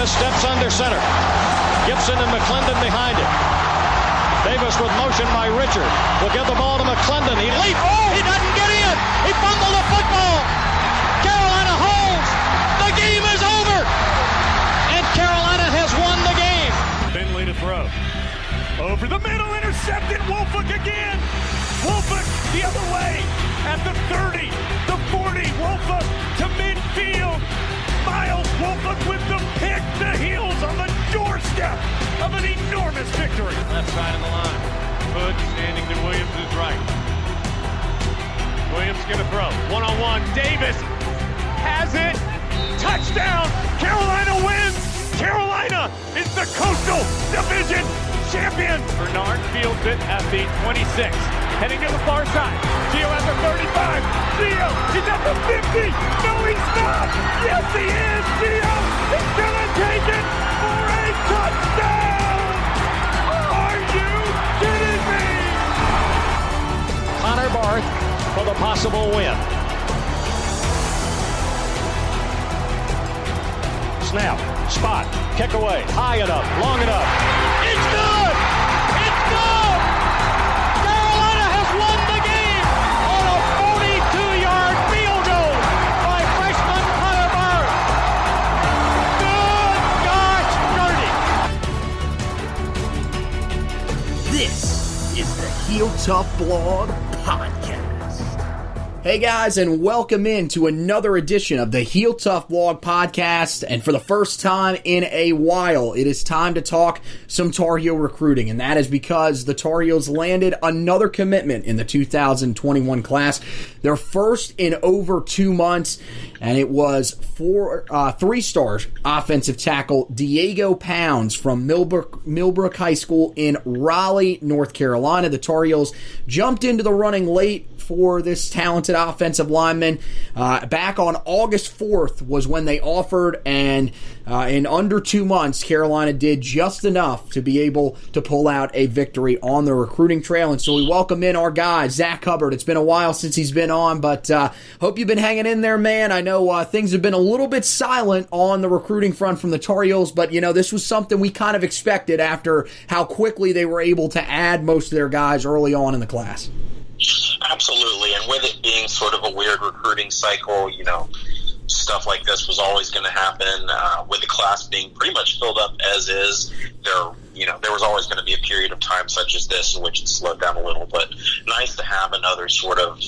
Davis steps under center. Gibson and McClendon behind him. Davis with motion by Richard. Will give the ball to McClendon. He leaps. Oh, he doesn't get in. He fumbled the football. Carolina holds. The game is over. And Carolina has won the game. Finley to throw. Over the middle, intercepted. Wolford again. Wolford the other way at the 30, the 40. Wolford to midfield. Miles Wolford with the pick. The heels on the doorstep of an enormous victory. Left side of the line. Hood standing to Williams' right. Williams going to throw. One-on-one. Davis has it. Touchdown. Carolina wins. Carolina is the Coastal Division champion. Bernard fields it at the 26. Heading to the far side. Gio at the 35. Gio is at the 50. No, he's not. Yes, he is. Gio is going to take it for a touchdown. Are you kidding me? Connor Barth for the possible win. Snap, spot, kick away, high enough, long enough. It's good! It's good! Carolina has won the game on a 42-yard field goal by freshman Connor Barth. Good gosh, dirty! This is the Heel Tough Blog Podcast. Hey guys, and welcome in to another edition of the Heel Tough Blog Podcast. And for the first time in a while, it is time to talk some Tar Heel recruiting. And that is because the Tar Heels landed another commitment in the 2021 class. Their first in over 2 months. And it was three-star offensive tackle Diego Pounds from Millbrook High School in Raleigh, North Carolina. The Tar Heels jumped into the running late for this talented offensive lineman. Back on August 4th was when they offered, and in under 2 months, Carolina did just enough to be able to pull out a victory on the recruiting trail. And so we welcome in our guy, Zack Hubbard. It's been a while since he's been on, but hope you've been hanging in there, man. I know things have been a little bit silent on the recruiting front from the Tar Heels, but this was something we kind of expected after how quickly they were able to add most of their guys early on in the class. Absolutely, and with it being sort of a weird recruiting cycle, stuff like this was always going to happen. With the class being pretty much filled up as is, there was always going to be a period of time such as this in which it slowed down a little. But nice to have another sort of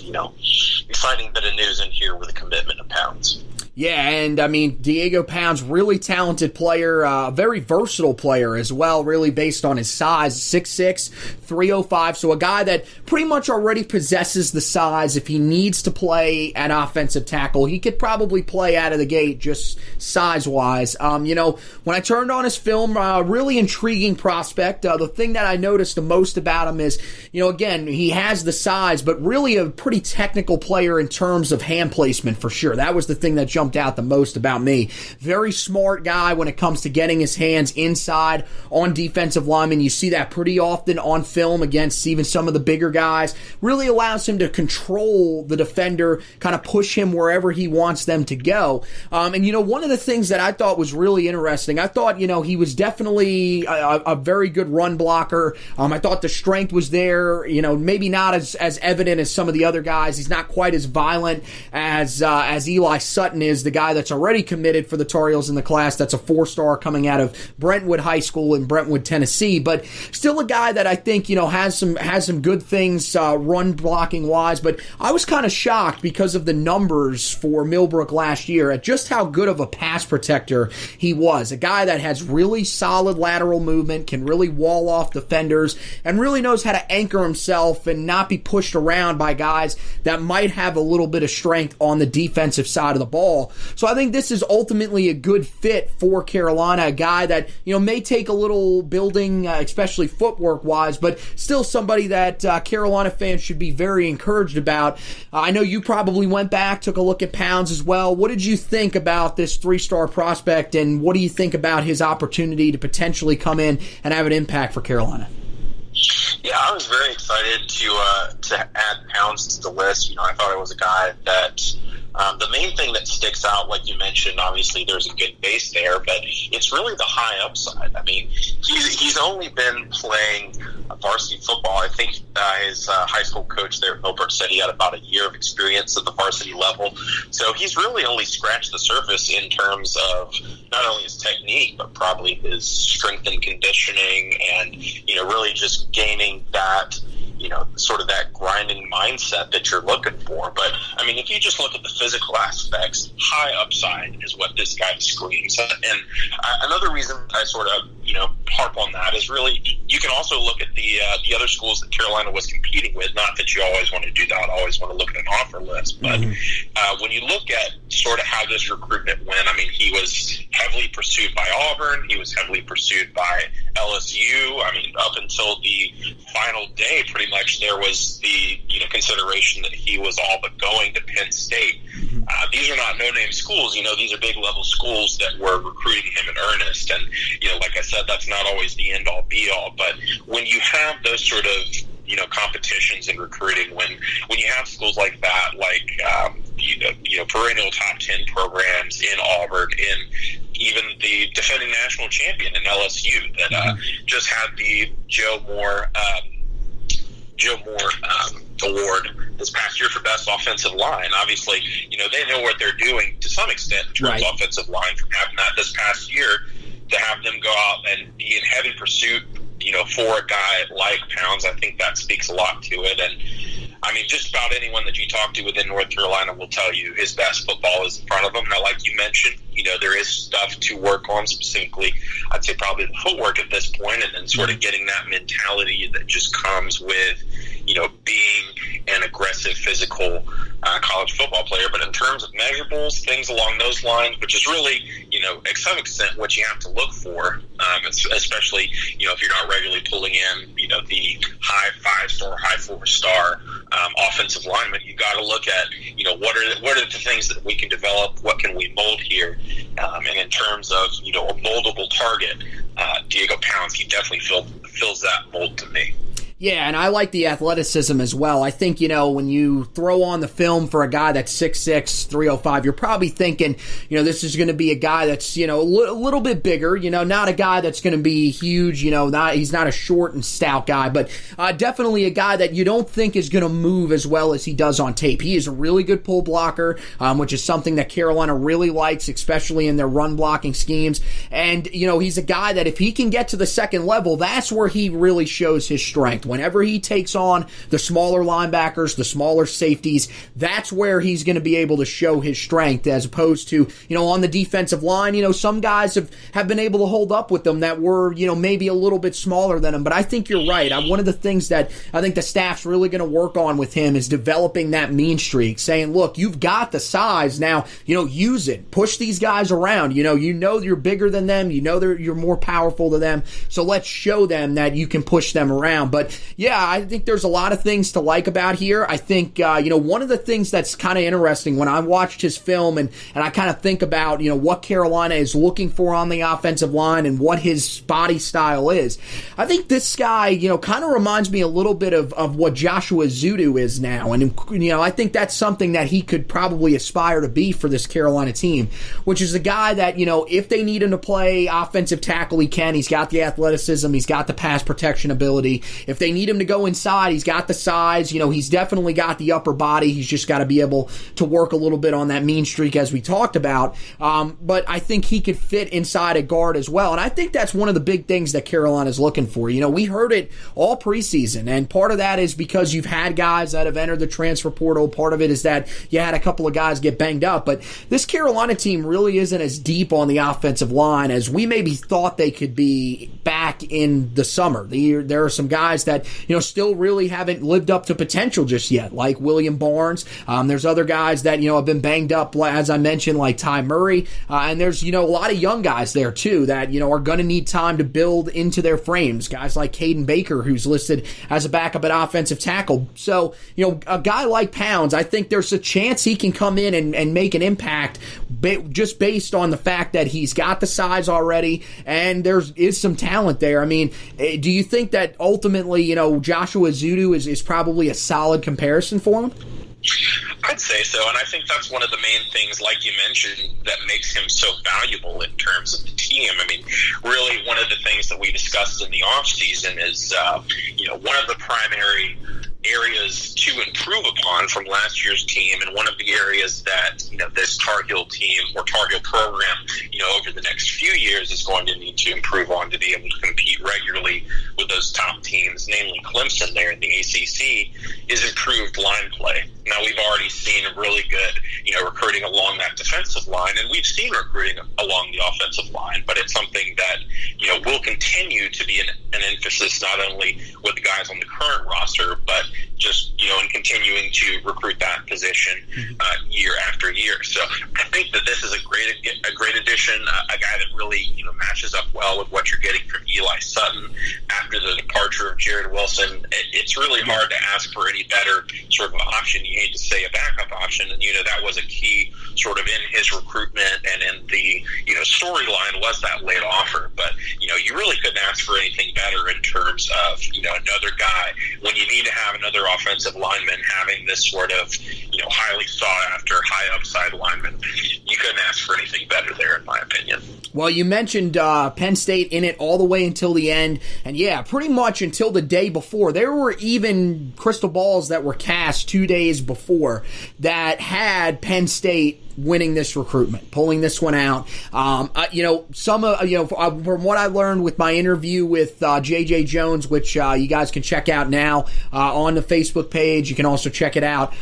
exciting bit of news in here with a commitment of Pounds. Yeah, and I mean, Diego Pounds, really talented player, very versatile player as well, really based on his size, 6'6", 305, so a guy that pretty much already possesses the size. If he needs to play at offensive tackle, he could probably play out of the gate just size-wise. When I turned on his film, really intriguing prospect. The thing that I noticed the most about him is, again, he has the size, but really a pretty technical player in terms of hand placement for sure. That was the thing that jumped out the most about me. Very smart guy when it comes to getting his hands inside on defensive linemen. You see that pretty often on film against even some of the bigger guys. Really allows him to control the defender, kind of push him wherever he wants them to go. And one of the things that I thought was really interesting, I thought, he was definitely a very good run blocker. I thought the strength was there, maybe not as evident as some of the other guys. He's not quite as violent as Eli Sutton is, the guy that's already committed for the Tar Heels in the class. That's a 4-star coming out of Brentwood High School in Brentwood, Tennessee, but still a guy that I think, has some good things run blocking wise. But I was kind of shocked because of the numbers for Millbrook last year at just how good of a pass protector he was. A guy that has really solid lateral movement, can really wall off defenders, and really knows how to anchor himself and not be pushed around by guys that might have a little bit of strength on the defensive side of the ball. So I think this is ultimately a good fit for Carolina, a guy that, may take a little building, especially footwork-wise, but still somebody that Carolina fans should be very encouraged about. I know you probably went back, took a look at Pounds as well. What did you think about this 3-star prospect, and what do you think about his opportunity to potentially come in and have an impact for Carolina? Yeah, I was very excited to add Pounds to the list. I thought it was a guy that The main thing that sticks out, like you mentioned, obviously there's a good base there, but it's really the high upside. I mean, he's only been playing varsity football. I think his high school coach there, Milbert, said he had about a year of experience at the varsity level. So he's really only scratched the surface in terms of not only his technique, but probably his strength and conditioning and, really just gaining that, sort of that grinding mindset that you're looking for. But, I mean, if you just look at the physical aspects, high upside is what this guy screams. And another reason I sort of, harp on that is really you can also look at the other schools that Carolina was competing with. Not that you always want to do that, always want to look at an offer list. But when you look at sort of how this recruitment went, I mean, he was heavily pursued by Auburn. He was heavily pursued by LSU. I mean, up until the final day, pretty much there was the consideration that he was all but going to Penn State. These are not no-name schools. These are big-level schools that were recruiting him in earnest. And, like I said, that's not always the end-all, be-all. But when you have those sort of, competitions in recruiting, when you have schools like that, like, perennial top 10 programs in Auburn, in even the defending national champion in LSU that just had the Joe Moore award this past year for best offensive line. Obviously, they know what they're doing to some extent in terms of offensive line from having that this past year, to have them go out and be in heavy pursuit, for a guy like Pounds. I think that speaks a lot to it. And I mean, just about anyone that you talk to within North Carolina will tell you his best football is in front of him. Now, like you mentioned, there is stuff to work on, specifically, I'd say probably the footwork at this point, and then sort of getting that mentality that just comes with, being an aggressive, physical college football player. But in terms of measurables, things along those lines, which is really, to some extent what you have to look for, especially, if you're not regularly pulling in, the high 5-star, high 4-star offensive lineman, you got to look at, what are the things that we can develop, what can we mold here, and in terms of, a moldable target, Diego Pounds, he definitely fills that mold to me. Yeah, and I like the athleticism as well. I think, when you throw on the film for a guy that's 6'6", 305, you're probably thinking, this is going to be a guy that's, a little bit bigger, not a guy that's going to be huge, he's not a short and stout guy, but definitely a guy that you don't think is going to move as well as he does on tape. He is a really good pull blocker, which is something that Carolina really likes, especially in their run blocking schemes. And, he's a guy that if he can get to the second level, that's where he really shows his strength. Whenever he takes on the smaller linebackers, the smaller safeties, that's where he's going to be able to show his strength, as opposed to, on the defensive line, some guys have been able to hold up with them that were, maybe a little bit smaller than him. But I think you're right. One of the things that I think the staff's really going to work on with him is developing that mean streak, saying, look, you've got the size now, use it. Push these guys around. You're bigger than them. You're more powerful than them. So let's show them that you can push them around. But yeah, I think there's a lot of things to like about here. I think, one of the things that's kind of interesting when I watched his film and I kind of think about, what Carolina is looking for on the offensive line and what his body style is, I think this guy, kind of reminds me a little bit of what Joshua Zudu is now. And, I think that's something that he could probably aspire to be for this Carolina team, which is a guy that, if they need him to play offensive tackle, he can. He's got the athleticism. He's got the pass protection ability. If they need him to go inside, he's got the size. He's definitely got the upper body. He's just got to be able to work a little bit on that mean streak, as we talked about. But I think he could fit inside a guard as well. And I think that's one of the big things that Carolina's looking for. We heard it all preseason, and part of that is because you've had guys that have entered the transfer portal. Part of it is that you had a couple of guys get banged up. But this Carolina team really isn't as deep on the offensive line as we maybe thought they could be back in the summer. There are some guys that, still really haven't lived up to potential just yet, like William Barnes. There's other guys that, have been banged up, as I mentioned, like Ty Murray. And there's, a lot of young guys there, too, that, are going to need time to build into their frames. Guys like Caden Baker, who's listed as a backup at offensive tackle. So, a guy like Pounds, I think there's a chance he can come in and make an impact just based on the fact that he's got the size already and there is some talent there. I mean, do you think that ultimately, Joshua Zudu is probably a solid comparison for him? I'd say so, and I think that's one of the main things, like you mentioned, that makes him so valuable in terms of the team. I mean, really, one of the things that we discussed in the offseason is, one of the primary areas to improve upon from last year's team, and one of the areas that this Tar Heel team or Tar Heel program over the next few years is going to need to improve on to be able to compete regularly with those top teams, namely Clemson there in the ACC, is improved line play. Now, we've already seen really good recruiting along that defensive line, and we've seen recruiting along the offensive line, but it's something that will continue to be an emphasis not only with the guys on the current roster, but just in continuing to recruit that position year after year. So I think that this is a great addition, a guy that really matches up well with what you're getting from Eli Sutton after the departure of Jared Wilson. It's really hard to ask for any better sort of option. You hate to say a backup option, and that was a key sort of in his recruitment and in the storyline was that late offer. But you really couldn't ask for anything better in terms of another guy when you need to have another offensive lineman, having this sort of highly sought after, high upside lineman. You couldn't ask for anything better there, in my opinion. Well, you mentioned Penn State in it all the way until the end, and yeah, pretty much until the day before. There were even crystal balls that were cast 2 days before that had Penn State winning this recruitment, pulling this one out. From what I learned with my interview with J.J. Jones, which you guys can check out now on the Facebook page. You can also check it out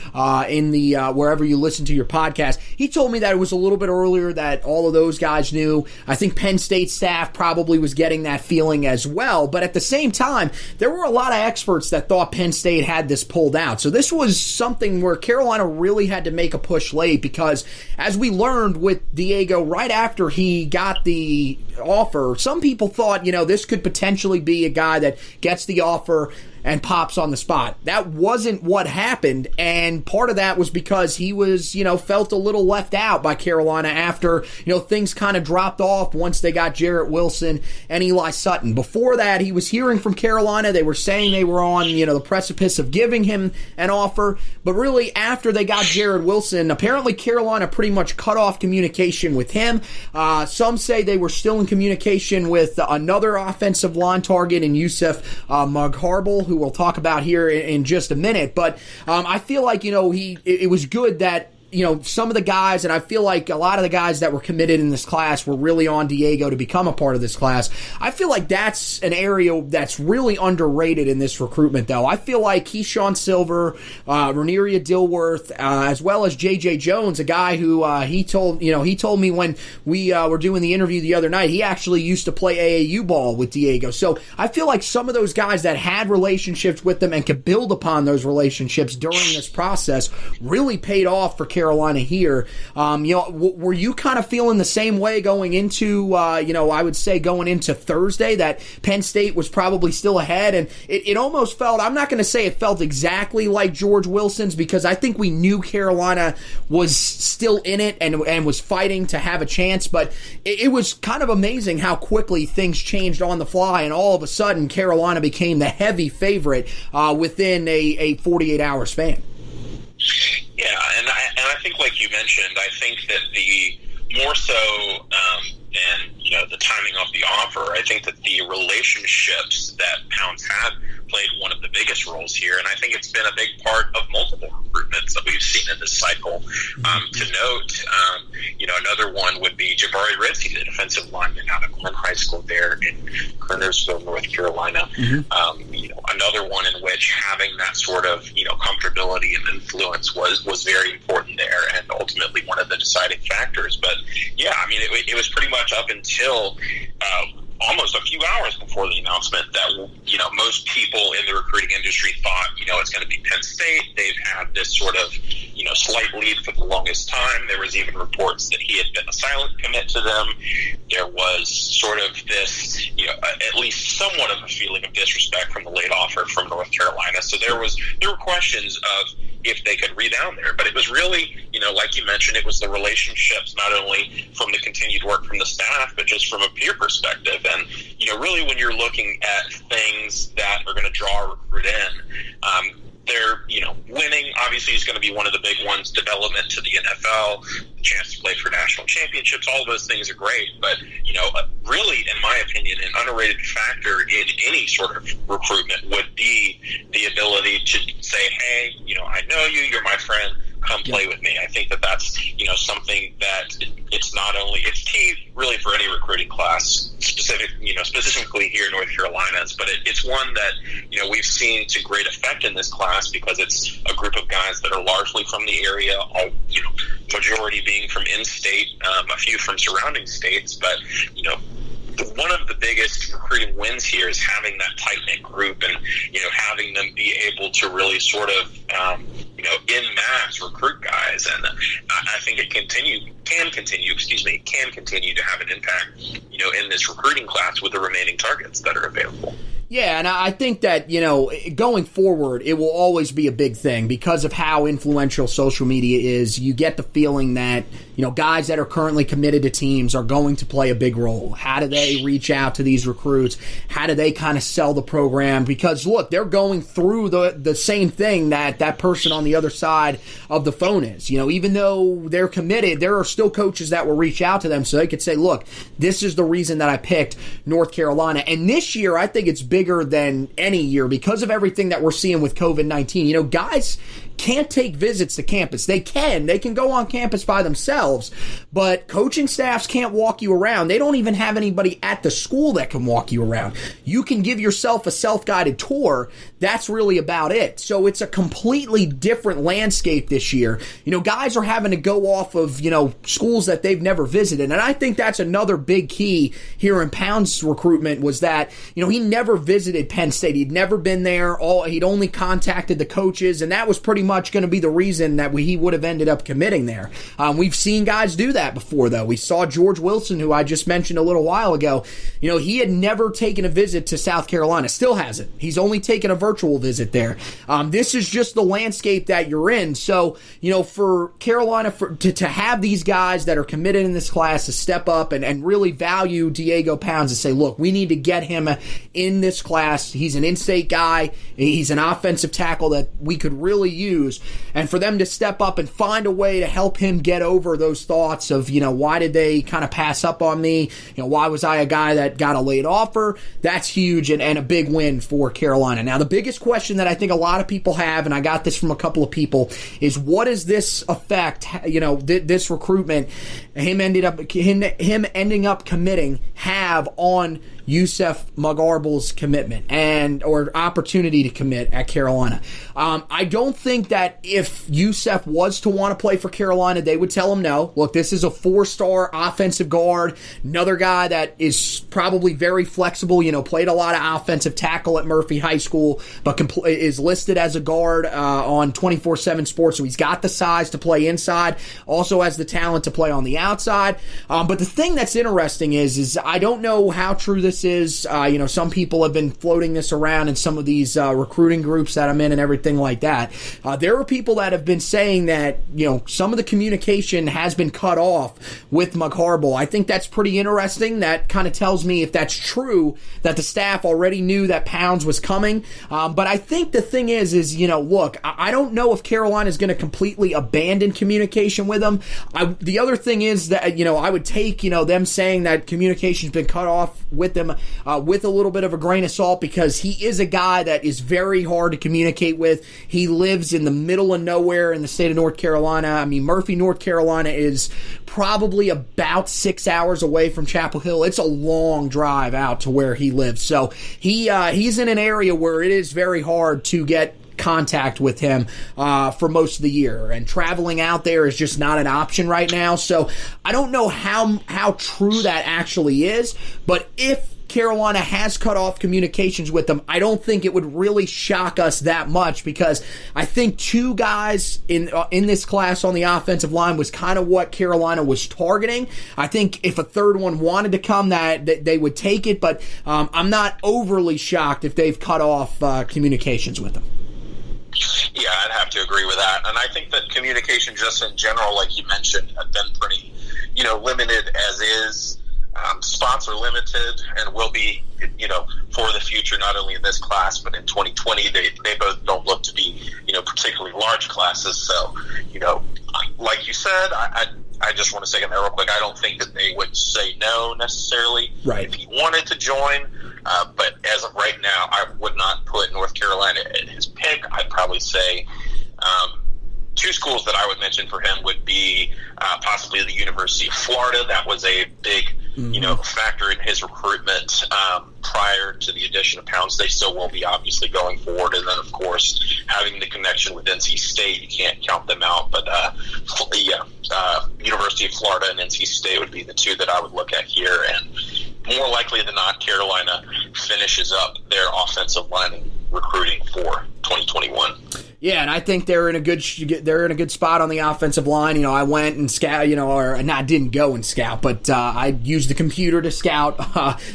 in the wherever you listen to your podcast. He told me that it was a little bit earlier that all of those guys knew. I think Penn State staff probably was getting that feeling as well. But at the same time, there were a lot of experts that thought Penn State had this pulled out. So this was something where Carolina really had to make a push late because, as we learned with Diego right after he got the offer, some people thought, this could potentially be a guy that gets the offer and pops on the spot. That wasn't what happened, and part of that was because he was, felt a little left out by Carolina after, things kind of dropped off once they got Jarrett Wilson and Eli Sutton. Before that, he was hearing from Carolina. They were saying they were on, the precipice of giving him an offer, but really after they got Jarrett Wilson, apparently Carolina pretty much cut off communication with him. Some say they were still in communication with another offensive line target in Yusuf Magharbal, who we'll talk about here in just a minute. But I feel like, it was good that some of the guys, and I feel like a lot of the guys that were committed in this class were really on Diego to become a part of this class. I feel like that's an area that's really underrated in this recruitment, though. I feel like Keyshawn Silver, Ranieria Dilworth, as well as J.J. Jones, a guy who he told me when we were doing the interview the other night, he actually used to play AAU ball with Diego. So I feel like some of those guys that had relationships with them and could build upon those relationships during this process really paid off for Carolina here. Were you kind of feeling the same way going into, I would say going into Thursday, that Penn State was probably still ahead? And it almost felt, I'm not going to say it felt exactly like George Wilson's, because I think we knew Carolina was still in it and was fighting to have a chance, but it was kind of amazing how quickly things changed on the fly, and all of a sudden Carolina became the heavy favorite within a 48-hour span. Yeah, and I think, like you mentioned, I think that the more so than the timing of the offer, I think that the relationships that Pounds had played one of the biggest roles here, and I think it's been a big part of multiple recruitments that we've seen in this cycle. To note, another one would be Jabari Ritzy, the defensive lineman out of Glen High School there in Kernersville, North Carolina. Another one in which having that sort of comfortability and influence was very important there, and ultimately one of the deciding factors. But yeah, I mean, it was pretty much up until almost a few hours before the announcement that most people in the recruiting industry thought it's going to be Penn State. They've had this sort of slight lead for the longest time. There was even reports that he had been a silent commit to them. There was sort of this at least somewhat of a feeling of disrespect from the late offer from North Carolina. So there were questions of if they could rebound there, but it was really like you mentioned, it was the relationships, not only from the continued work from the staff, but just from a peer perspective. And really when you're looking at things that are going to draw a recruit in, they're, winning obviously is going to be one of the big ones. Development to the NFL, the chance to play for national championships, all those things are great. But, really, in my opinion, an underrated factor in any sort of recruitment would be the ability to say, hey, I know you, you're my friend, come play with me. I think that that's, something that it's key really for any recruiting class, specifically here in North Carolina's, but it's one that, we've seen to great effect in this class because it's a group of guys that are largely from the area, all, majority being from in-state, a few from surrounding states, but, one of the biggest recruiting wins here is having that tight-knit group and, having them be able to really sort of, in mass recruit guys. And I think it can continue to have an impact, in this recruiting class with the remaining targets that are available. Yeah, and I think that, going forward, it will always be a big thing because of how influential social media is. You get the feeling that, guys that are currently committed to teams are going to play a big role. How do they reach out to these recruits? How do they kind of sell the program? Because, look, they're going through the same thing that person on the other side of the phone is. Even though they're committed, there are still coaches that will reach out to them so they could say, look, this is the reason that I picked North Carolina. And this year, I think it's bigger than any year because of everything that we're seeing with COVID-19. Guys can't take visits to campus. They can go on campus by themselves, but coaching staffs can't walk you around. They don't even have anybody at the school that can walk you around. You can give yourself a self-guided tour. That's really about it. So it's a completely different landscape this year. Guys are having to go off of, schools that they've never visited. And I think that's another big key here in Pound's recruitment was that, he never visited Penn State. He'd never been there. He'd only contacted the coaches, and that was pretty much going to be the reason that he would have ended up committing there. We've seen guys do that before, though. We saw George Wilson, who I just mentioned a little while ago. He had never taken a visit to South Carolina. Still hasn't. He's only taken a virtual visit there. This is just the landscape that you're in. So, for Carolina to have these guys that are committed in this class to step up and really value Diego Pounds and say, look, we need to get him in this class. He's an in-state guy. He's an offensive tackle that we could really use. And for them to step up and find a way to help him get over those thoughts of, why did they kind of pass up on me? Why was I a guy that got a late offer? That's huge and a big win for Carolina. Now, the biggest question that I think a lot of people have, and I got this from a couple of people, is what does this affect, this recruitment, him ending up committing, have on Yusef Magarble's commitment or opportunity to commit at Carolina? I don't think that if Yusef was to want to play for Carolina, they would tell him no. Look, this is a 4-star offensive guard, another guy that is probably very flexible, played a lot of offensive tackle at Murphy High School, but is listed as a guard on 24/7 Sports, so he's got the size to play inside, also has the talent to play on the outside. But the thing that's interesting is I don't know how true this is. Some people have been floating this around in some of these recruiting groups that I'm in and everything like that. There are people that have been saying that, some of the communication has been cut off with McHarble. I think that's pretty interesting. That kind of tells me, if that's true, that the staff already knew that Pounds was coming. But I think the thing is look, I don't know if Carolina is going to completely abandon communication with him. The other thing is that, I would take, them saying that communication's been cut off with them with a little bit of a grain of salt, because he is a guy that is very hard to communicate with. He lives in the middle of nowhere in the state of North Carolina. I mean, Murphy, North Carolina is probably about 6 hours away from Chapel Hill. It's a long drive out to where he lives. So he's in an area where it is very hard to get contact with him for most of the year, and traveling out there is just not an option right now. So I don't know how true that actually is, but if Carolina has cut off communications with them, I don't think it would really shock us that much, because I think 2 guys in this class on the offensive line was kind of what Carolina was targeting. I think if a third one wanted to come, that they would take it, but I'm not overly shocked if they've cut off communications with them. Yeah, I'd have to agree with that. And I think that communication just in general, like you mentioned, have been pretty, limited as is. spots are limited and will be, for the future, not only in this class, but in 2020. They both don't look to be, particularly large classes. So, like you said, I just want to say in there real quick, I don't think that they would say no necessarily if he wanted to join. But as of right now, I would not put North Carolina at his pick. I'd probably say two schools that I would mention for him would be possibly the University of Florida. That was a big, factor in his recruitment prior to the addition of Pounds. They still will be obviously going forward. And then, of course, having the connection with NC State, you can't count them out. But, University of Florida and NC State would be the two that I would look at here. And more likely than not, Carolina finishes up their offensive line and recruiting for 2021. Yeah, and I think they're in a good spot on the offensive line. I went and scout, didn't go and scout, but I used the computer to scout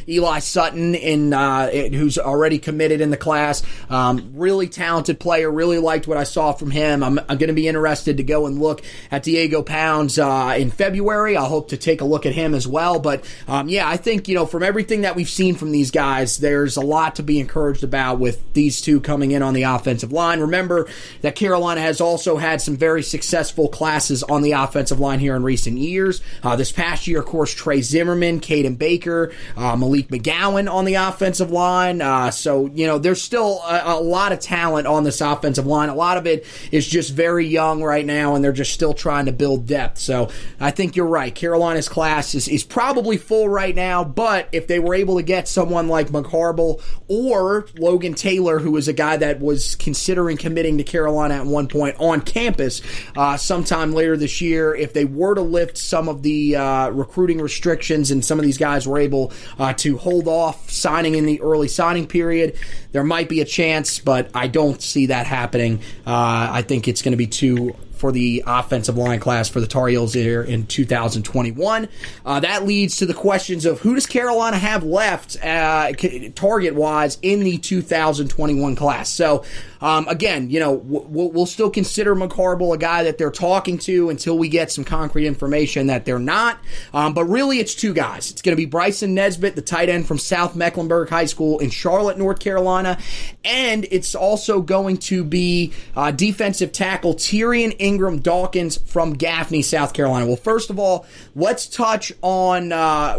Eli Sutton, who's already committed in the class. Really talented player. Really liked what I saw from him. I'm going to be interested to go and look at Diego Pounds in February. I'll hope to take a look at him as well. But I think from everything that we've seen from these guys, there's a lot to be encouraged about with these two coming in on the offensive line. Remember that Carolina has also had some very successful classes on the offensive line here in recent years. This past year, of course, Trey Zimmerman, Caden Baker, Malik McGowan on the offensive line. So there's still a lot of talent on this offensive line. A lot of it is just very young right now, and they're just still trying to build depth. So I think you're right. Carolina's class is probably full right now, but if they were able to get someone like McHarble or Logan Taylor, who was a guy that was considering committing to Carolina at one point on campus sometime later this year, if they were to lift some of the recruiting restrictions and some of these guys were able to hold off signing in the early signing period, there might be a chance, but I don't see that happening. I think it's going to be two for the offensive line class for the Tar Heels here in 2021. That leads to the questions of who does Carolina have left target-wise in the 2021 class. So, again, we'll still consider McHarble a guy that they're talking to until we get some concrete information that they're not. But really, it's two guys. It's going to be Bryson Nesbitt, the tight end from South Mecklenburg High School in Charlotte, North Carolina, and it's also going to be defensive tackle Tyrion Ingram Dawkins from Gaffney, South Carolina. Well, first of all, let's touch on,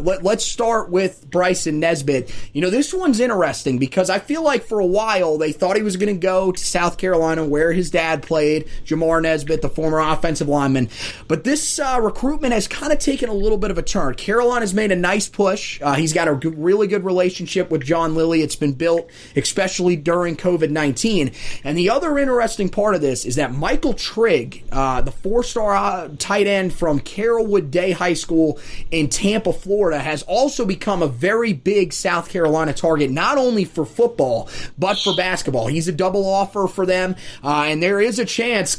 let's start with Bryson Nesbitt. This one's interesting because I feel like for a while they thought he was going to go to South Carolina where his dad played, Jamar Nesbitt, the former offensive lineman. But this recruitment has kind of taken a little bit of a turn. Carolina's made a nice push. He's got a really good relationship with John Lilly. It's been built, especially during COVID-19. And the other interesting part of this is that Michael Trigg, the four-star tight end from Carrollwood Day High School in Tampa, Florida, has also become a very big South Carolina target, not only for football, but for basketball. He's a double offer for them, and there is a chance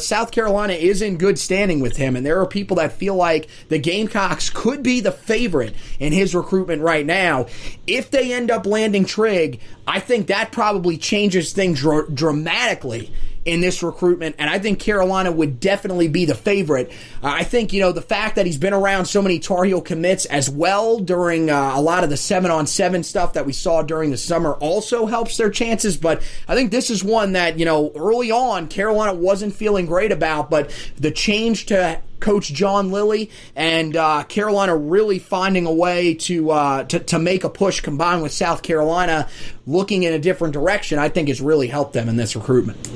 South Carolina is in good standing with him, and there are people that feel like the Gamecocks could be the favorite in his recruitment right now. If they end up landing Trigg, I think that probably changes things dramatically in this recruitment, and I think Carolina would definitely be the favorite. I think, the fact that he's been around so many Tar Heel commits as well during a lot of the 7-on-7 stuff that we saw during the summer also helps their chances, but I think this is one that, early on, Carolina wasn't feeling great about, but the change to Coach John Lilly and Carolina really finding a way to make a push combined with South Carolina looking in a different direction, I think has really helped them in this recruitment.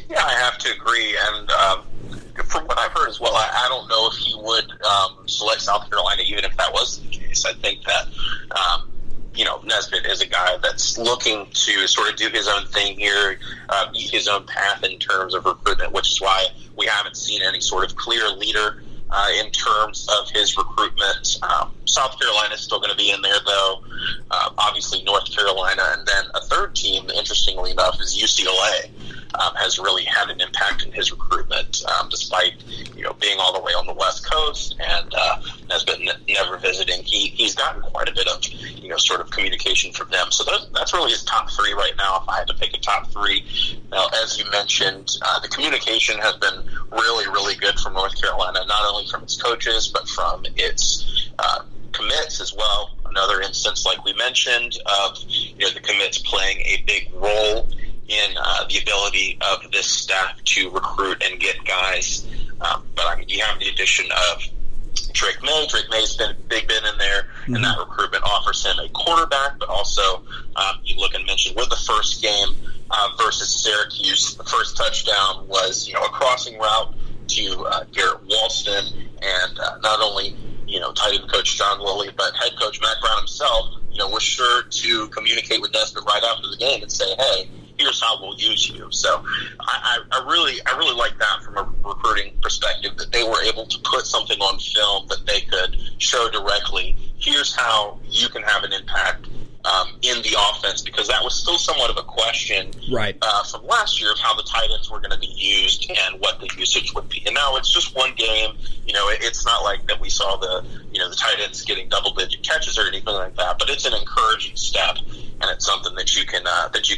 Yeah, I have to agree, and from what I've heard as well, I don't know if he would select South Carolina even if that was the case. I think that Nesbitt is a guy that's looking to sort of do his own thing here, eat his own path in terms of recruitment, which is why we haven't seen any sort of clear leader in terms of his recruitment. South Carolina is still going to be in there, though. Obviously, North Carolina, and then a third team, interestingly enough, is UCLA. Has really had an impact in his recruitment, despite being all the way on the West Coast and Nesbitt never visiting. He's gotten quite a bit of sort of communication from them. So that's really his top three right now. If I had to pick a top three, now as you mentioned, the communication has been really, really good from North Carolina, not only from its coaches but from its commits as well. Another instance, like we mentioned, of the commits playing a big role in the ability of this staff to recruit and get guys. But I mean, you have the addition of Drake May. Drake May's been in there, and that recruitment offers him a quarterback. But also, you look and mention with the first game versus Syracuse, the first touchdown was a crossing route to Garrett Walston, and not only tight end coach John Lilly, but head coach Matt Brown himself, was sure to communicate with Nesbitt right after the game and say, hey, here's how we'll use you. So I really like that from a recruiting perspective, that they were able to put something on film that they could show directly. Here's how you can have an impact in the offense, because that was still somewhat of a question from last year of how the tight ends were going to be used and what the usage would be. And now it's just one game. It's not like that we saw the tight ends getting double-digit catches or anything like that, but it's an encouraging step, and it's something that you can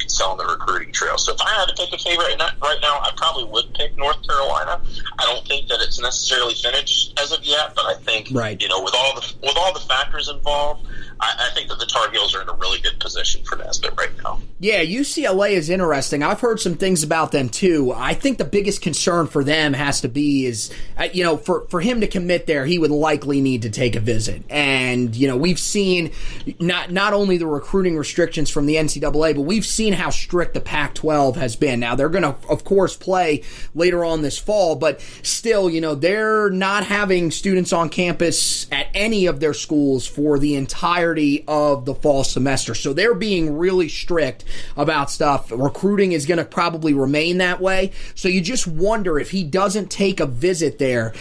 sell on the recruiting trail. So if I had to pick a favorite right now, I probably would pick North Carolina. I don't think that it's necessarily finished as of yet, but I think with all the factors involved, I think that the Tar Heels are in a really good position for Nesbitt right now. Yeah, UCLA is interesting. I've heard some things about them too. I think the biggest concern for them has to be is, for him to commit there, he would likely need to take a visit. And, we've seen not only the recruiting restrictions from the NCAA, but we've seen how strict the Pac-12 has been. Now, they're going to, of course, play later on this fall, but still, they're not having students on campus at any of their schools for the entirety of the fall semester. So they're being really strict about stuff. Recruiting is going to probably remain that way. So you just wonder, if he doesn't take a visit there,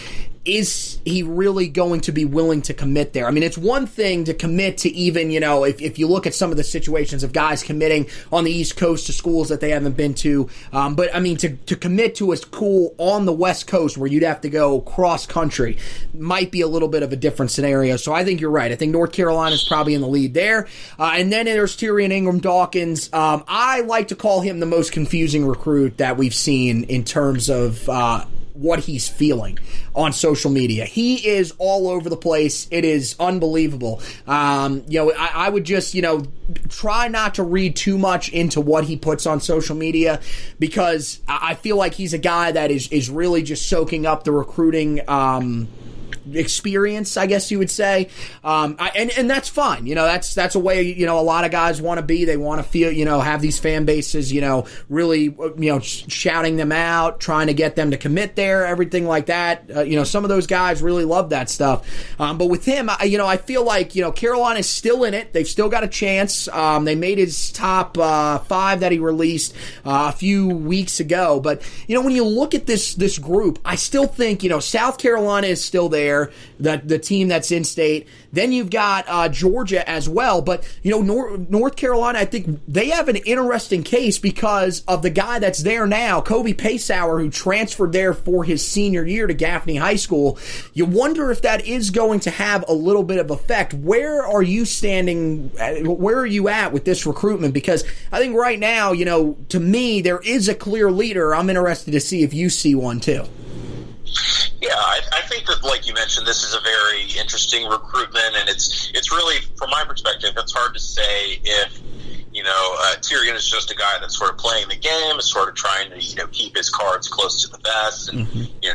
is he really going to be willing to commit there? I mean, it's one thing to commit to even, if you look at some of the situations of guys committing on the East Coast to schools that they haven't been to. But, I mean, to commit to a school on the West Coast where you'd have to go cross-country might be a little bit of a different scenario. So I think you're right. I think North Carolina's probably in the lead there. And then there's Tyrion Ingram-Dawkins. I like to call him the most confusing recruit that we've seen in terms of what he's feeling on social media. He is all over the place. It is unbelievable. I would just, try not to read too much into what he puts on social media, because I feel like he's a guy that is really just soaking up the recruiting experience, I guess you would say, and that's fine. That's a way a lot of guys want to be. They want to feel, have these fan bases, really, shouting them out, trying to get them to commit there, everything like that. Some of those guys really love that stuff. But with him, I feel like Carolina's still in it. They've still got a chance. They made his top 5 that he released a few weeks ago. But when you look at this group, I still think South Carolina is still there. The team that's in state. Then you've got Georgia as well. But, North Carolina, I think they have an interesting case because of the guy that's there now, Kobe Paysauer, who transferred there for his senior year to Gaffney High School. You wonder if that is going to have a little bit of effect. Where are you standing? Where are you at with this recruitment? Because I think right now, to me, there is a clear leader. I'm interested to see if you see one too. Yeah, I think that, like you mentioned, this is a very interesting recruitment, and it's really, from my perspective, it's hard to say if, Tyrion is just a guy that's sort of playing the game, is sort of trying to, keep his cards close to the vest and,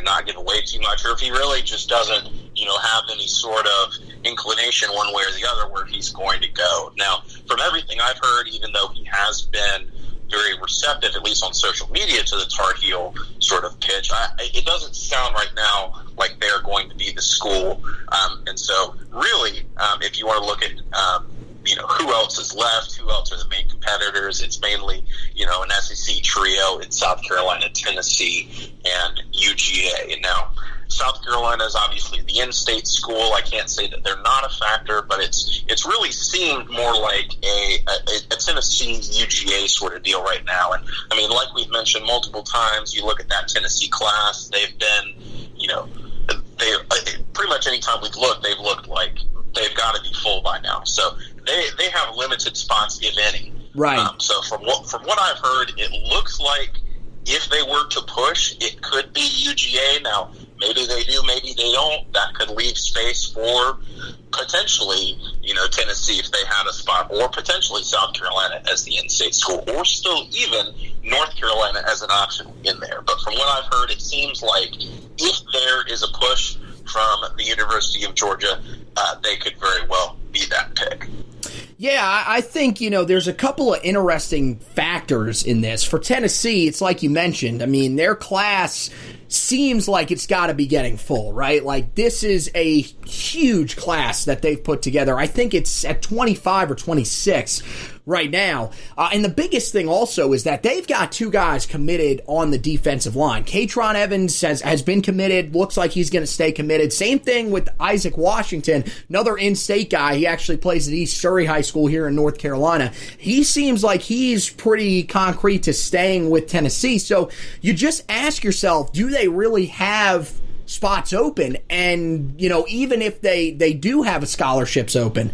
not give away too much, or if he really just doesn't, have any sort of inclination one way or the other where he's going to go. Now, from everything I've heard, even though he has been very receptive, at least on social media, to the Tar Heel sort of pitch, it doesn't sound right now like they're going to be the school. And so really, if you want to look at, who else is left, who else are the main competitors, it's mainly, an SEC trio in South Carolina, Tennessee, and UGA. And now, South Carolina is obviously the in-state school. I can't say that they're not a factor, but it's really seemed more like a Tennessee UGA sort of deal right now. And I mean, like we've mentioned multiple times, you look at that Tennessee class, they've been, they pretty much any time we've looked, they've looked like they've got to be full by now. So they have limited spots, if any. Right. So from what I've heard, it looks like if they were to push, it could be UGA. Now, maybe they do, maybe they don't. That could leave space for potentially, Tennessee if they had a spot, or potentially South Carolina as the in-state school, or still even North Carolina as an option in there. But from what I've heard, it seems like if there is a push from the University of Georgia, they could very well be that pick. Yeah, I think, there's a couple of interesting factors in this. For Tennessee, it's like you mentioned. I mean, their class seems like it's got to be getting full, right? Like, this is a huge class that they've put together. I think it's at 25 or 26 right now. And the biggest thing also is that they've got two guys committed on the defensive line. Katron Evans has been committed, looks like he's going to stay committed. Same thing with Isaac Washington, another in-state guy. He actually plays at East Surrey High School here in North Carolina. He seems like he's pretty concrete to staying with Tennessee. So you just ask yourself, do they really have spots open? And, even if they do have scholarships open,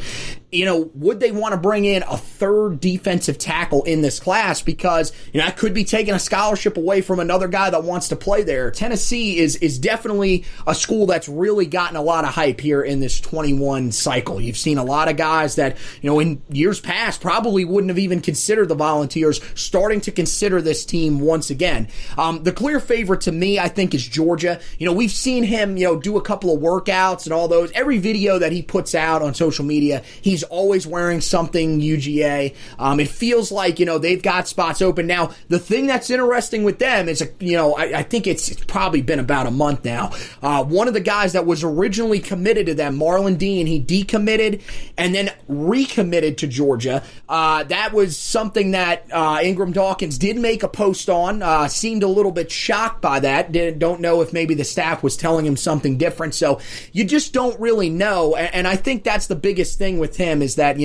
would they want to bring in a third defensive tackle in this class? Because, that could be taking a scholarship away from another guy that wants to play there. Tennessee is definitely a school that's really gotten a lot of hype here in this 21 cycle. You've seen a lot of guys that, in years past probably wouldn't have even considered the Volunteers starting to consider this team once again. The clear favorite to me, I think, is Georgia. We've seen him, do a couple of workouts and all those. Every video that he puts out on social media, he's always wearing something UGA. It feels like, they've got spots open. Now, the thing that's interesting with them is, I think it's probably been about a month now. One of the guys that was originally committed to them, Marlon Dean, he decommitted and then recommitted to Georgia. That was something that Ingram Dawkins did make a post on. Seemed a little bit shocked by that. Don't know if maybe the staff was telling him something different. So you just don't really know. And I think that's the biggest thing with him, is that,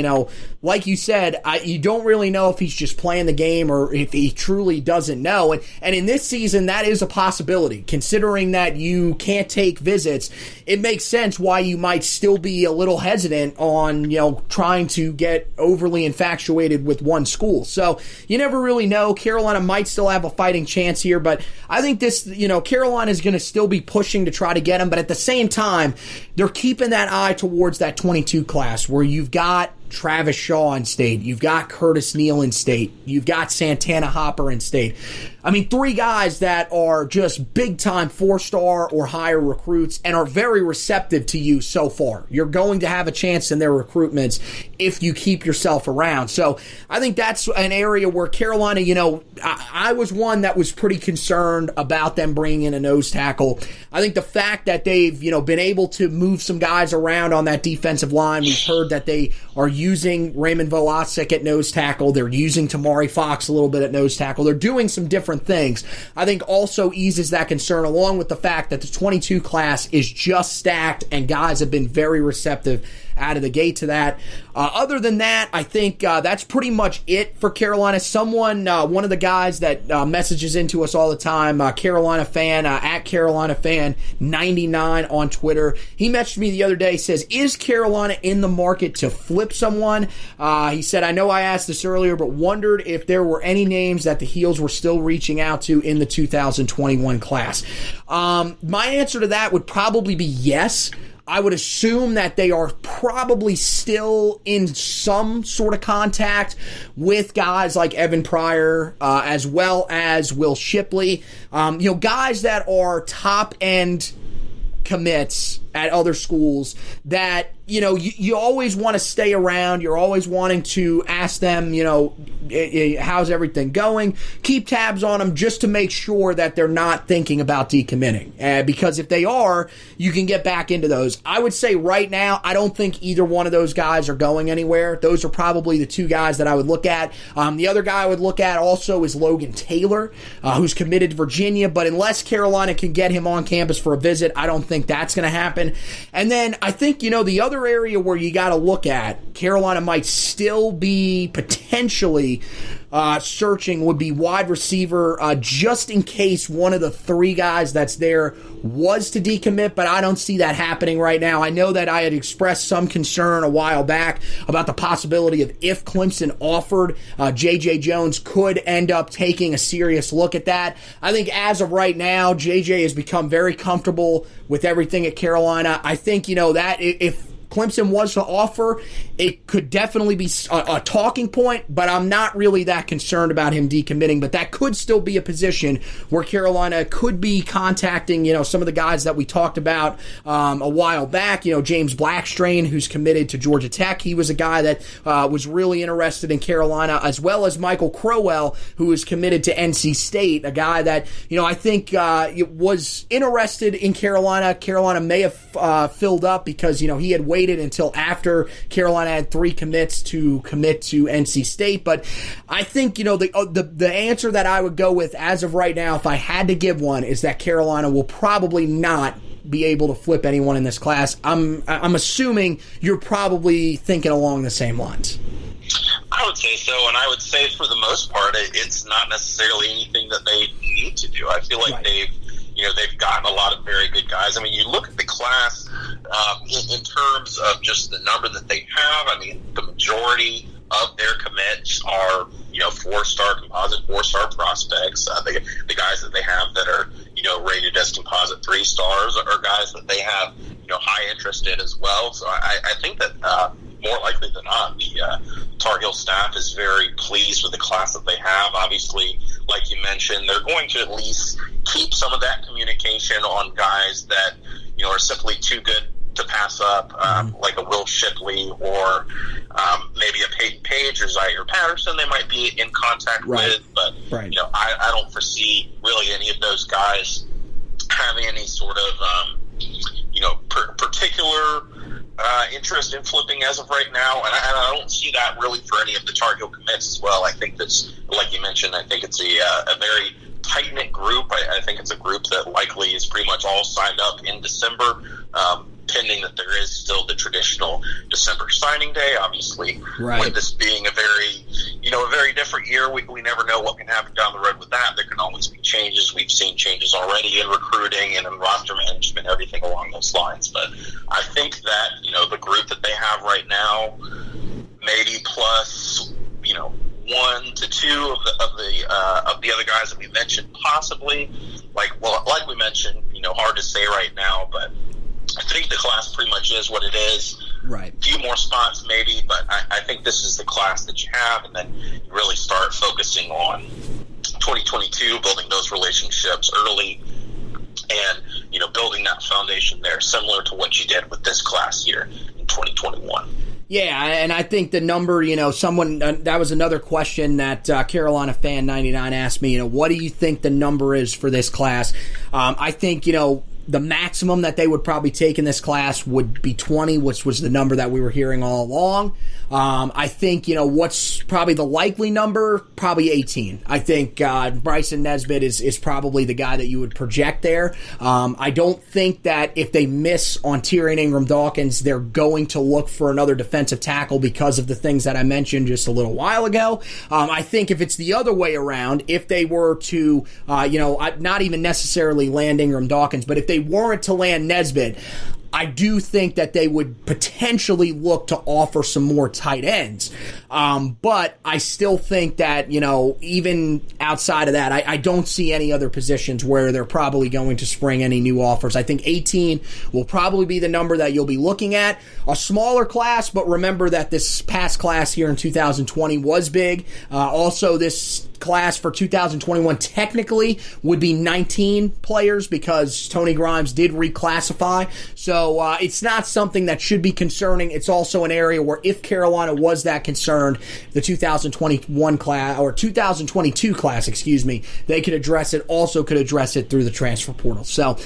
like you said, you don't really know if he's just playing the game or if he truly doesn't know. And in this season, that is a possibility. Considering that you can't take visits, it makes sense why you might still be a little hesitant on, trying to get overly infatuated with one school. So you never really know. Carolina might still have a fighting chance here, but I think this, Carolina is going to still be pushing to try to get him. But at the same time, they're keeping that eye towards that 22 class where you've got Travis Shaw in state, you've got Curtis Neal in state, you've got Santana Hopper in state. I mean, three guys that are just big-time 4-star or higher recruits and are very receptive to you so far. You're going to have a chance in their recruitments if you keep yourself around. So I think that's an area where Carolina, I was one that was pretty concerned about them bringing in a nose tackle. I think the fact that they've, been able to move some guys around on that defensive line, we've heard that they are using Raymond Volasic at nose tackle. They're using Tamari Fox a little bit at nose tackle. They're doing some different things. I think also eases that concern, along with the fact that the 22 class is just stacked and guys have been very receptive out of the gate to that. Other than that, I think that's pretty much it for Carolina. One of the guys that messages into us all the time, Carolina fan, at Carolina fan 99 on Twitter. He messaged me the other day, says, is Carolina in the market to flip someone? He said, I know I asked this earlier, but wondered if there were any names that the Heels were still reaching out to in the 2021 class. My answer to that would probably be yes. I would assume that they are probably still in some sort of contact with guys like Evan Pryor, as well as Will Shipley. Guys that are top-end commits at other schools that, you always want to stay around. You're always wanting to ask them, how's everything going? Keep tabs on them just to make sure that they're not thinking about decommitting. Because if they are, you can get back into those. I would say right now, I don't think either one of those guys are going anywhere. Those are probably the two guys that I would look at. The other guy I would look at also is Logan Taylor, who's committed to Virginia. But unless Carolina can get him on campus for a visit, I don't think that's going to happen. And then I think, the other area where you got to look at, Carolina might still be potentially searching, would be wide receiver, just in case one of the three guys that's there was to decommit, but I don't see that happening right now. I know that I had expressed some concern a while back about the possibility of if Clemson offered, J.J. Jones could end up taking a serious look at that. I think as of right now, J.J. has become very comfortable with everything at Carolina. I think, that if Clemson was to offer, it could definitely be a talking point, but I'm not really that concerned about him decommitting. But that could still be a position where Carolina could be contacting, some of the guys that we talked about a while back. James Blackstrain, who's committed to Georgia Tech. He was a guy that was really interested in Carolina, as well as Michael Crowell, who is committed to NC State, a guy that, I think was interested in Carolina. Carolina may have filled up because, he had waited until after Carolina had 3 commits to commit to NC State. But I think, the answer that I would go with as of right now, if I had to give one, is that Carolina will probably not be able to flip anyone in this class. I'm assuming you're probably thinking along the same lines. I would say so, and I would say for the most part, it's not necessarily anything that they need to do. I feel like they've gotten a lot of very good guys. I mean, you look at the class in terms of just the number that they have. I mean, the majority of their commits are, 4-star composite, 4-star prospects. The guys that they have that are, rated as composite 3 stars are guys that they have, high interest in as well. So I think that more likely than not, the Tar Heel staff is very pleased with the class that they have. Obviously, like you mentioned, they're going to at least keep some of that communication on guys that, are simply too good to pass up, like a Will Shipley or maybe a Peyton Page or Zaire Patterson they might be in contact with. But, I don't foresee really any of those guys having any sort of, particular interest in flipping as of right now. And I don't see that really for any of the Tar Heel commits as well. I think that's, like you mentioned, I think it's a very tight-knit group. I think it's a group that likely is pretty much all signed up in December, pending that there is still the traditional December signing day. Obviously, with this being a very different year, we never know what can happen down the road with that. There can always be changes. We've seen changes already in recruiting and in roster management, everything along those lines. But I think that, the group that they have right now, maybe plus, 1 to 2 of the other guys that we mentioned, possibly. Like we mentioned, hard to say right now, but I think the class pretty much is what it is. Right. A few more spots maybe, but I think this is the class that you have, and then you really start focusing on 2022, building those relationships early, and building that foundation there, similar to what you did with this class here in 2021. Yeah, and I think the number, someone, that was another question that Carolina Fan 99 asked me, what do you think the number is for this class? I think, the maximum that they would probably take in this class would be 20, which was the number that we were hearing all along. I think, what's probably the likely number? Probably 18. I think Bryson Nesbitt is probably the guy that you would project there. I don't think that if they miss on Tyrion Ingram-Dawkins, they're going to look for another defensive tackle because of the things that I mentioned just a little while ago. I think if it's the other way around, if they were to, not even necessarily land Ingram-Dawkins, but if they weren't to land Nesbitt, I do think that they would potentially look to offer some more tight ends. But I still think that, even outside of that, I don't see any other positions where they're probably going to spring any new offers. I think 18 will probably be the number that you'll be looking at. A smaller class, but remember that this past class here in 2020 was big. Also, this class for 2021 technically would be 19 players because Tony Grimes did reclassify. So it's not something that should be concerning. It's also an area where if Carolina was that concerned, the 2021 class or 2022 class, they could address it. Also could address it through the transfer portal. So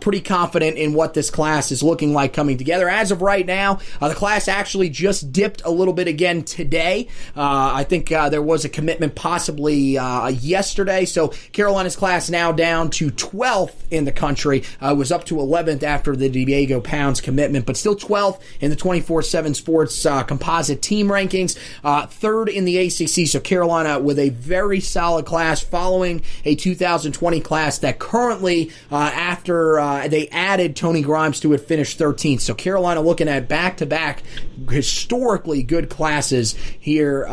pretty confident in what this class is looking like coming together. As of right now, the class actually just dipped a little bit again today. I think there was a commitment possibly yesterday. So Carolina's class now down to 12th in the country. Was up to 11th after the Diego Pounds commitment, but still 12th in the 24/7 Sports composite team rankings. 3rd in the ACC. So Carolina with a very solid class following a 2020 class that currently, after they added Tony Grimes to it, finished 13th. So Carolina looking at back-to-back historically good classes here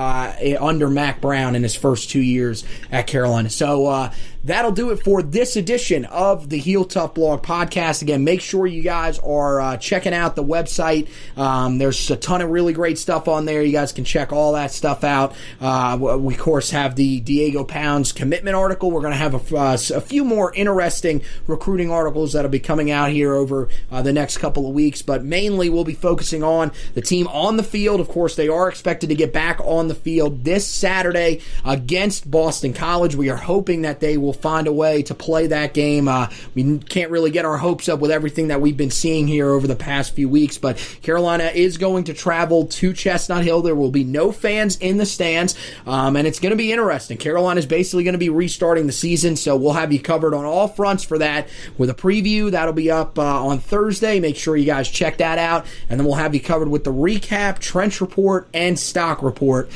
under Mack Brown in his first 2 years at Carolina. So that'll do it for this edition of the Heel Tough Blog podcast. Again, make sure you guys are checking out the website. There's a ton of really great stuff on there. You guys can check all that stuff out. We, of course, have the Diego Pounds commitment article. We're going to have a few more interesting recruiting articles that'll be coming out here over the next couple of weeks, but mainly we'll be focusing on the team on the field. Of course, they are expected to get back on the field this Saturday against Boston College. We are hoping that they will find a way to play that game. We can't really get our hopes up with everything that we've been seeing here over the past few weeks, but Carolina is going to travel to Chestnut Hill. There will be no fans in the stands, and it's going to be interesting. Carolina is basically going to be restarting the season, so we'll have you covered on all fronts for that with a preview. That'll be up on Thursday. Make sure you guys check that out, and then we'll have you covered with the recap, trench report, and stock report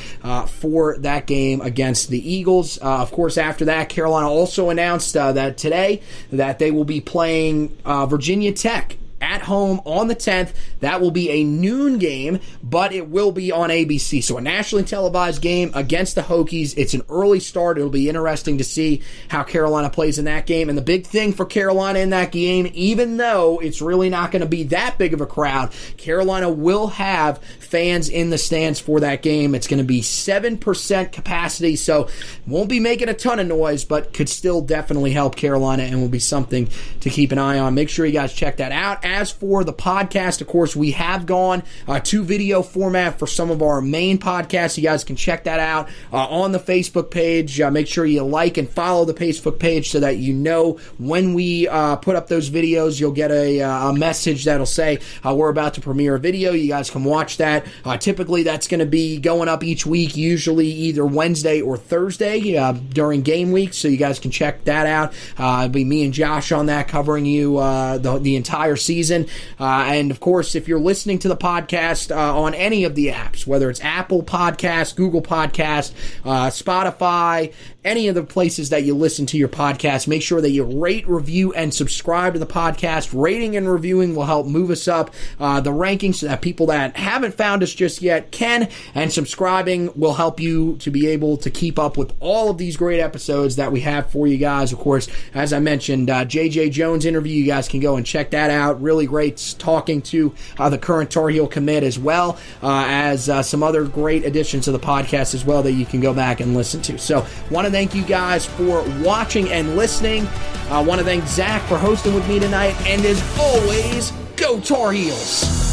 for that game against the Eagles. Of course, after that, Carolina also announced that today that they will be playing Virginia Tech at home on the 10th. That will be a noon game, but it will be on ABC. So a nationally televised game against the Hokies. It's an early start. It'll be interesting to see how Carolina plays in that game. And the big thing for Carolina in that game, even though it's really not going to be that big of a crowd, Carolina will have fans in the stands for that game. It's going to be 7% capacity, so won't be making a ton of noise, but could still definitely help Carolina and will be something to keep an eye on. Make sure you guys check that out. As for the podcast, of course, we have gone to video format for some of our main podcasts. You guys can check that out on the Facebook page. Make sure you like and follow the Facebook page so that you know when we put up those videos. You'll get a message that'll say we're about to premiere a video. You guys can watch that. Typically, that's going to be going up each week, usually either Wednesday or Thursday during game week, so you guys can check that out. It'll be me and Josh on that, covering you the entire season. And of course, if you're listening to the podcast on any of the apps, whether it's Apple Podcasts, Google Podcasts, Spotify, any of the places that you listen to your podcast, make sure that you rate, review, and subscribe to the podcast. Rating and reviewing will help move us up the rankings so that people that haven't found us just yet can, and subscribing will help you to be able to keep up with all of these great episodes that we have for you guys. Of course, as I mentioned, JJ Jones interview, you guys can go and check that out. Really great talking to the current Tar Heel commit, as well as some other great additions to the podcast as well that you can go back and listen to. So want to thank you guys for watching and listening. I want to thank Zack for hosting with me tonight, and as always, go Tar Heels!